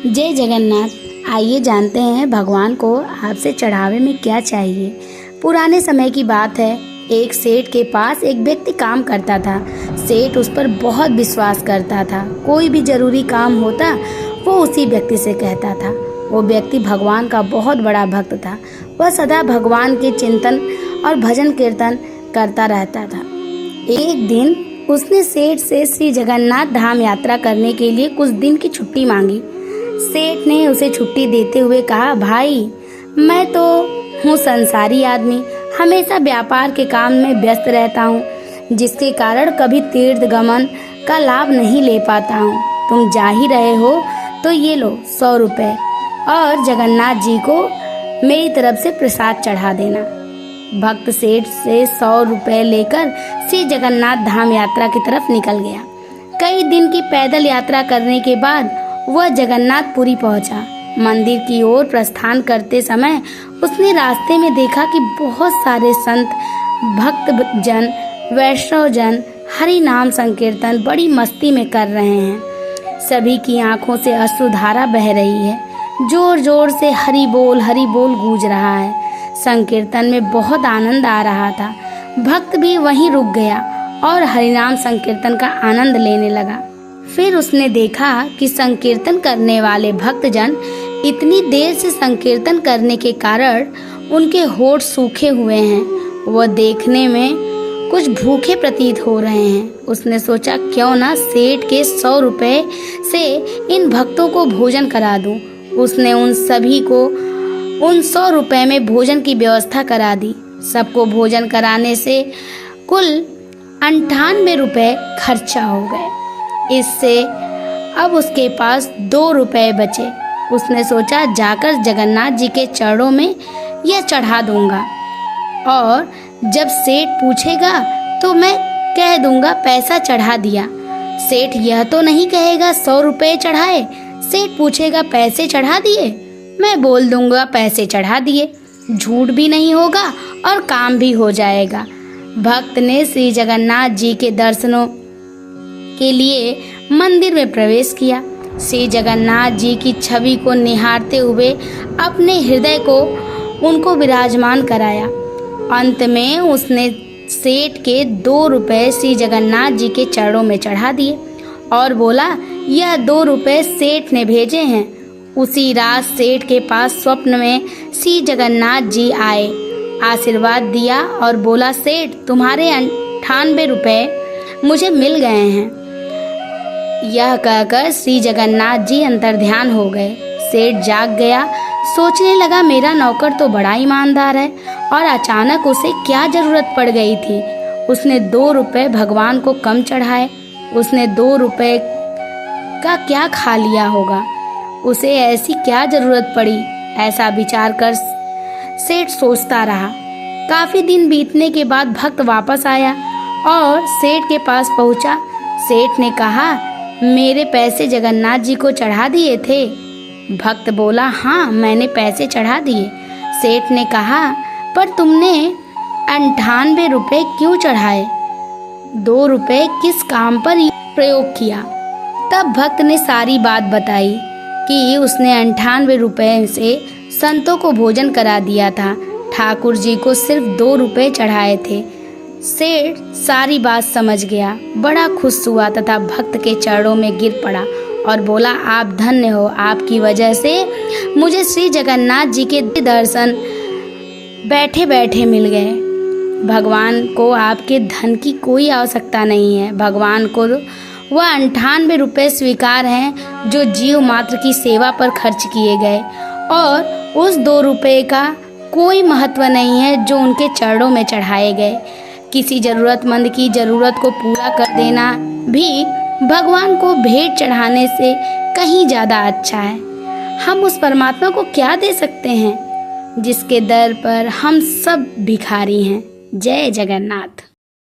जय जगन्नाथ। आइए जानते हैं भगवान को आपसे चढ़ावे में क्या चाहिए। पुराने समय की बात है। एक सेठ के पास एक व्यक्ति काम करता था। सेठ उस पर बहुत विश्वास करता था। कोई भी जरूरी काम होता वो उसी व्यक्ति से कहता था। वो व्यक्ति भगवान का बहुत बड़ा भक्त था। वह सदा भगवान के चिंतन और भजन कीर्तन करता रहता था। एक दिन उसने सेठ से श्री जगन्नाथ धाम यात्रा करने के लिए कुछ दिन की छुट्टी मांगी। सेठ ने उसे छुट्टी देते हुए कहा, भाई मैं तो हूँ संसारी आदमी, हमेशा व्यापार के काम में व्यस्त रहता हूँ, जिसके कारण कभी तीर्थ गमन का लाभ नहीं ले पाता हूँ। तुम जा ही रहे हो तो ये लो 100 रुपये और जगन्नाथ जी को मेरी तरफ से प्रसाद चढ़ा देना। भक्त सेठ से 100 रुपये लेकर श्री जगन्नाथ धाम यात्रा की तरफ निकल गया। कई दिन की पैदल यात्रा करने के बाद वह जगन्नाथपुरी पहुंचा। मंदिर की ओर प्रस्थान करते समय उसने रास्ते में देखा कि बहुत सारे संत, भक्त जन, वैष्णव जन हरि नाम संकीर्तन बड़ी मस्ती में कर रहे हैं। सभी की आंखों से अश्रुधारा बह रही है। जोर जोर से हरि बोल गूंज रहा है। संकीर्तन में बहुत आनंद आ रहा था। भक्त भी वहीं रुक गया और हरिनाम संकीर्तन का आनंद लेने लगा। फिर उसने देखा कि संकीर्तन करने वाले भक्तजन इतनी देर से संकीर्तन करने के कारण उनके होठ सूखे हुए हैं। वह देखने में कुछ भूखे प्रतीत हो रहे हैं। उसने सोचा, क्यों ना सेठ के 100 रुपये से इन भक्तों को भोजन करा दूं। उसने उन सभी को उन 100 रुपये में भोजन की व्यवस्था करा दी। सबको भोजन कराने से कुल 98 रुपये खर्चा हो गए। इससे अब उसके पास 2 रुपये बचे। उसने सोचा, जाकर जगन्नाथ जी के चरणों में यह चढ़ा दूंगा और जब सेठ पूछेगा तो मैं कह दूंगा पैसा चढ़ा दिया। सेठ यह तो नहीं कहेगा 100 रुपये चढ़ाए। सेठ पूछेगा पैसे चढ़ा दिए, मैं बोल दूंगा पैसे चढ़ा दिए। झूठ भी नहीं होगा और काम भी हो जाएगा। भक्त ने श्री जगन्नाथ जी के दर्शनों के लिए मंदिर में प्रवेश किया। श्री जगन्नाथ जी की छवि को निहारते हुए अपने हृदय को उनको विराजमान कराया। अंत में उसने सेठ के 2 रुपये श्री जगन्नाथ जी के चरणों में चढ़ा दिए और बोला, यह 2 रुपये सेठ ने भेजे हैं। उसी रात सेठ के पास स्वप्न में श्री जगन्नाथ जी आए, आशीर्वाद दिया और बोला, सेठ तुम्हारे 98 रुपये मुझे मिल गए हैं। यह कहकर श्री जगन्नाथ जी अंतर्ध्यान हो गए। सेठ जाग गया, सोचने लगा, मेरा नौकर तो बड़ा ईमानदार है और अचानक उसे क्या जरूरत पड़ गई थी। उसने 2 रुपये भगवान को कम चढ़ाए। उसने 2 रुपये का क्या खा लिया होगा, उसे ऐसी क्या जरूरत पड़ी। ऐसा विचार कर सेठ सोचता रहा। काफी दिन बीतने के बाद भक्त वापस आया और सेठ के पास पहुंचा। सेठ ने कहा, मेरे पैसे जगन्नाथ जी को चढ़ा दिए थे। भक्त बोला, हाँ मैंने पैसे चढ़ा दिए। सेठ ने कहा, पर तुमने 98 रुपये क्यों चढ़ाए? 2 रुपये किस काम पर प्रयोग किया? तब भक्त ने सारी बात बताई कि उसने 98 रुपये से संतों को भोजन करा दिया था। ठाकुर जी को सिर्फ 2 रुपये चढ़ाए थे। सेठ सारी बात समझ गया, बड़ा खुश हुआ तथा भक्त के चरणों में गिर पड़ा और बोला, आप धन्य हो, आपकी वजह से मुझे श्री जगन्नाथ जी के दर्शन बैठे बैठे मिल गए। भगवान को आपके धन की कोई आवश्यकता नहीं है। भगवान को वह 98 रुपये स्वीकार हैं जो जीव मात्र की सेवा पर खर्च किए गए, और उस 2 रुपये का कोई महत्व नहीं है जो उनके चरणों में चढ़ाए गए। किसी जरूरतमंद की जरूरत को पूरा कर देना भी भगवान को भेंट चढ़ाने से कहीं ज़्यादा अच्छा है। हम उस परमात्मा को क्या दे सकते हैं जिसके दर पर हम सब भिखारी हैं। जय जगन्नाथ।